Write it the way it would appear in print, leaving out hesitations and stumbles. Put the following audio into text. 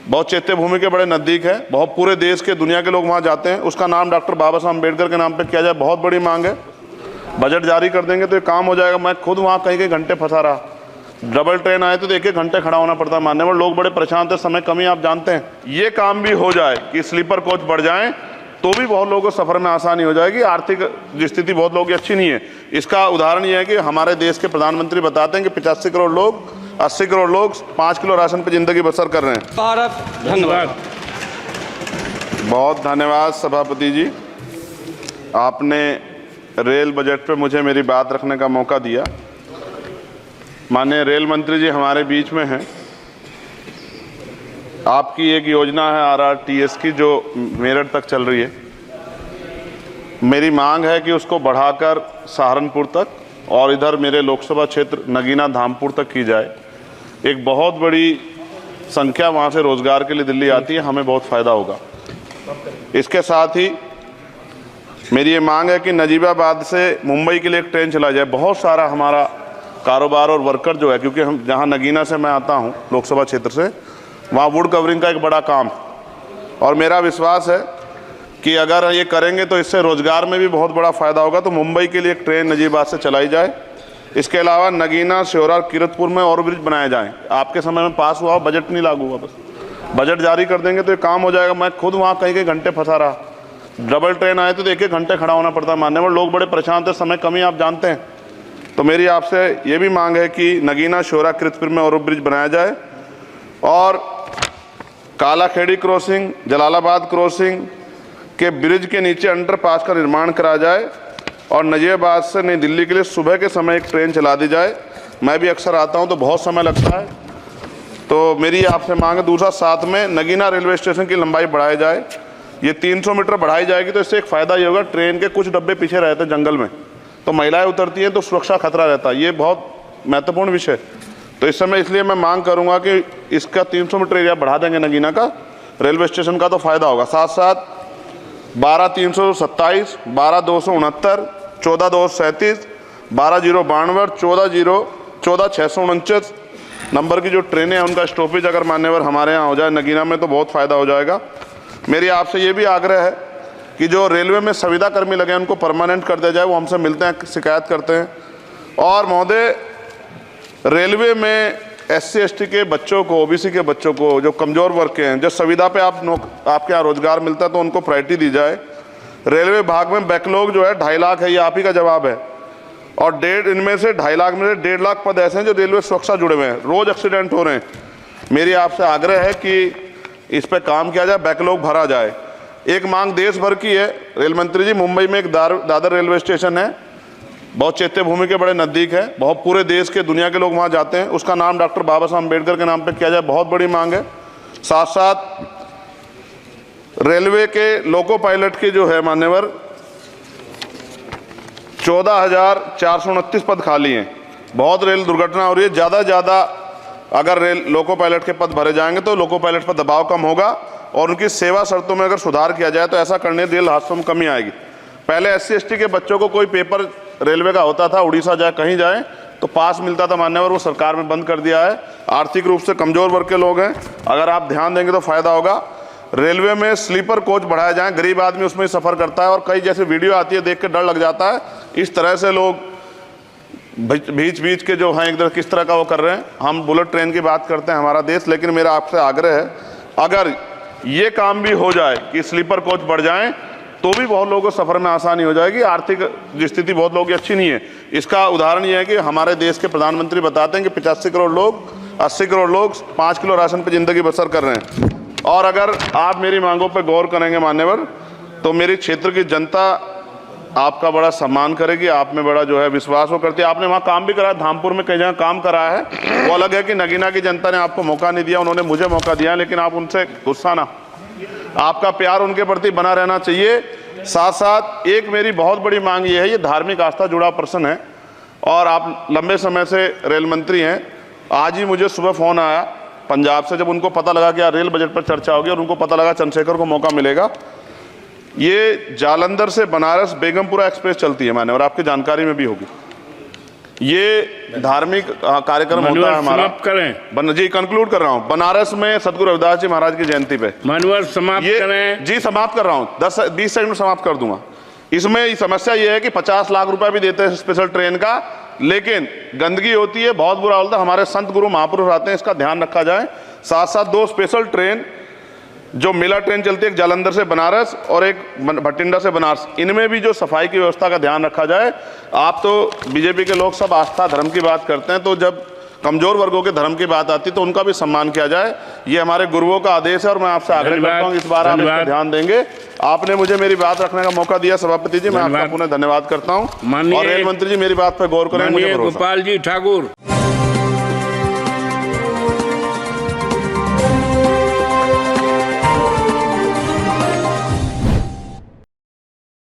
बहुत चैत्य भूमि के बड़े नज़दीक है, बहुत पूरे देश के दुनिया के लोग वहाँ जाते हैं। उसका नाम डॉक्टर बाबा साहब अम्बेडकर के नाम पे किया जाए, बहुत बड़ी मांग है। बजट जारी कर देंगे तो ये काम हो जाएगा। मैं खुद वहाँ कई घंटे फंसा रहा, डबल ट्रेन आए तो 1-1 घंटे खड़ा होना पड़ता है। मानने पर लोग बड़े परेशान थे, समय कमी आप जानते हैं। ये काम भी हो जाए कि स्लीपर कोच बढ़ जाएं तो भी बहुत लोगों को सफ़र में आसानी हो जाएगी। आर्थिक स्थिति बहुत लोगों की अच्छी नहीं है। इसका उदाहरण ये है कि हमारे देश के प्रधानमंत्री बताते हैं कि 85 करोड़ लोग, 80 करोड़ लोग 5 किलो राशन पर ज़िंदगी बसर कर रहे हैं। भारत धन्यवाद। बहुत धन्यवाद सभापति जी, आपने रेल बजट पे मुझे मेरी बात रखने का मौका दिया। माननीय रेल मंत्री जी हमारे बीच में हैं। आपकी एक योजना है RRTS की जो मेरठ तक चल रही है। मेरी मांग है कि उसको बढ़ाकर सहारनपुर तक और इधर मेरे लोकसभा क्षेत्र नगीना धामपुर तक की जाए। एक बहुत बड़ी संख्या वहाँ से रोजगार के लिए दिल्ली आती है, हमें बहुत फ़ायदा होगा। इसके साथ ही मेरी ये मांग है कि नजीबाबाद से मुंबई के लिए एक ट्रेन चला जाए। बहुत सारा हमारा कारोबार और वर्कर जो है, क्योंकि हम जहाँ नगीना से मैं आता हूँ लोकसभा क्षेत्र से, वहाँ वुड कवरिंग का एक बड़ा काम, और मेरा विश्वास है कि अगर ये करेंगे तो इससे रोजगार में भी बहुत बड़ा फ़ायदा होगा। तो मुंबई के लिए एक ट्रेन नजीबाबाद से चलाई जाए। इसके अलावा नगीना, श्योरा, किरतपुर में और ब्रिज बनाए जाएँ। आपके समय में पास हुआ, बजट नहीं लागू हुआ, बस बजट जारी कर देंगे तो ये काम हो जाएगा। मैं खुद वहाँ कई घंटे फंसा रहा, डबल ट्रेन आए तो 1-1 घंटे खड़ा होना पड़ता है। मानने पर लोग बड़े परेशान थे, समय कमी आप जानते हैं। तो मेरी आपसे ये भी मांग है कि नगीना, श्योरा, किरतपुर में और ब्रिज बनाया जाए और कालाखेड़ी क्रॉसिंग, जलालाबाद क्रॉसिंग के ब्रिज के नीचे अंडरपास का निर्माण करा जाए और नजीबाबाद से नई दिल्ली के लिए सुबह के समय एक ट्रेन चला दी जाए। मैं भी अक्सर आता हूँ तो बहुत समय लगता है, तो मेरी आपसे मांग है। दूसरा, साथ में नगीना रेलवे स्टेशन की लंबाई बढ़ाई जाए। ये 300 मीटर बढ़ाई जाएगी तो इससे एक फ़ायदा ये होगा, ट्रेन के कुछ डब्बे पीछे रहते हैं जंगल में, तो महिलाएं उतरती हैं तो सुरक्षा खतरा रहता है। ये बहुत महत्वपूर्ण विषय। तो इस समय इसलिए मैं मांग करूंगा कि इसका 300 मीटर एरिया बढ़ा देंगे नगीना का रेलवे स्टेशन का, तो फ़ायदा होगा। साथ साथ 12-327, 12-269, 14-237, 12-092, 14-649 नंबर की जो ट्रेनें हैं उनका स्टॉपेज अगर मान्यवर हमारे यहाँ हो जाए नगीना में तो बहुत फ़ायदा हो जाएगा। मेरी आपसे ये भी आग्रह है कि जो रेलवे में संविदा कर्मी लगे हैं उनको परमानेंट कर दिया जाए। वो हमसे मिलते हैं, शिकायत करते हैं। और महोदय, रेलवे में SC/ST के बच्चों को, OBC के बच्चों को, जो कमज़ोर वर्ग के हैं, जो संविदा पे आपके यहाँ रोजगार मिलता है तो उनको प्रायोरिटी दी जाए। रेलवे विभाग में बैकलॉग जो है 2.5 लाख है, ये आप ही का जवाब है। और इनमें से 2.5 लाख में से 1.5 लाख पद ऐसे हैं जो रेलवे सुरक्षा जुड़े हुए हैं, रोज़ एक्सीडेंट हो रहे हैं। मेरी आपसे आग्रह है कि इस पर काम किया जाए, बैकलॉग भरा जाए। एक मांग देश भर की है रेल मंत्री जी, मुंबई में एक दादर रेलवे स्टेशन है, बहुत चैत्य भूमि के बड़े नज़दीक है, बहुत पूरे देश के दुनिया के लोग वहाँ जाते हैं। उसका नाम डॉक्टर बाबा साहब अम्बेडकर के नाम पे किया जाए, बहुत बड़ी मांग है। साथ साथ रेलवे के लोको पायलट की जो है मान्यवर 14,429 पद खाली हैं। बहुत रेल दुर्घटना हो रही है, ज़्यादा से ज़्यादा अगर लोको पायलट के पद भरे जाएंगे तो लोको पायलट पर दबाव कम होगा और उनकी सेवा शर्तों में अगर सुधार किया जाए तो ऐसा करने रेल हादसों में कमी आएगी। पहले SC/ST के बच्चों को कोई पेपर रेलवे का होता था, उड़ीसा जाए कहीं जाए तो पास मिलता था मान्यवर, वो सरकार में बंद कर दिया है। आर्थिक रूप से कमज़ोर वर्ग के लोग हैं, अगर आप ध्यान देंगे तो फ़ायदा होगा। रेलवे में स्लीपर कोच बढ़ाया जाए, गरीब आदमी उसमें सफ़र करता है और कई जैसे वीडियो आती है देख के डर लग जाता है। इस तरह से लोग बीच के जो हैं इधर किस तरह का वो कर रहे हैं। हम बुलेट ट्रेन की बात करते हैं हमारा देश, लेकिन मेरा आपसे आग्रह है अगर ये काम भी हो जाए कि स्लीपर कोच बढ़ जाएं तो भी बहुत लोगों को सफ़र में आसानी हो जाएगी। आर्थिक स्थिति बहुत लोगों की अच्छी नहीं है। इसका उदाहरण ये है कि हमारे देश के प्रधानमंत्री बताते हैं कि 85 करोड़ लोग, 80 करोड़ लोग 5 किलो राशन पर ज़िंदगी बसर कर रहे हैं। और अगर आप मेरी मांगों पर गौर करेंगे मान्यवर, तो मेरी क्षेत्र की जनता आपका बड़ा सम्मान करेगी, आप में बड़ा जो है विश्वास वो करती है। आपने वहाँ काम भी कराया, धामपुर में कई जगह काम कराया है, वो अलग है कि नगीना की जनता ने आपको मौका नहीं दिया, उन्होंने मुझे मौका दिया, लेकिन आप उनसे गुस्सा ना, आपका प्यार उनके प्रति बना रहना चाहिए। साथ साथ एक मेरी बहुत बड़ी मांग ये है, ये धार्मिक आस्था जुड़ा प्रश्न है और आप लंबे समय से रेल मंत्री हैं। आज ही मुझे सुबह फ़ोन आया पंजाब से, जब उनको पता लगा कि रेल बजट पर चर्चा होगी और उनको पता लगा चंद्रशेखर को मौका मिलेगा। ये जालंधर से बनारस बेगमपुरा एक्सप्रेस चलती है माने, और आपकी जानकारी में भी होगी। ये धार्मिक कार्यक्रम होता है हमारा। समाप्त करें। जी कंक्लूड कर रहा हूँ। बनारस में सदगुरु रविदास जी महाराज की जयंती पे मानवर समाप्त करें। जी समाप्त कर रहा हूँ, 10-20 सेकंड में समाप्त कर दूंगा। इसमें समस्या ये है कि 50 लाख रुपए भी देते हैं स्पेशल ट्रेन का, लेकिन गंदगी होती है, बहुत बुरा होता है। हमारे संत गुरु महापुरुष आते हैं, इसका ध्यान रखा जाए। साथ साथ 2 स्पेशल ट्रेन जो मिला ट्रेन चलती है, एक जालंधर से बनारस और एक भटिंडा से बनारस, इनमें भी जो सफाई की व्यवस्था का ध्यान रखा जाए। आप तो बीजेपी के लोग सब आस्था धर्म की बात करते हैं, तो जब कमजोर वर्गों के धर्म की बात आती है तो उनका भी सम्मान किया जाए। ये हमारे गुरुओं का आदेश है और मैं आपसे आग्रह करता हूँ इस बार आप इस पर ध्यान देंगे। आपने मुझे मेरी बात रखने का मौका दिया सभापति जी, मैं आपका पुनः धन्यवाद करता हूँ। और रेल मंत्री जी मेरी बात पर गौर करें। गोपाल जी ठाकुर।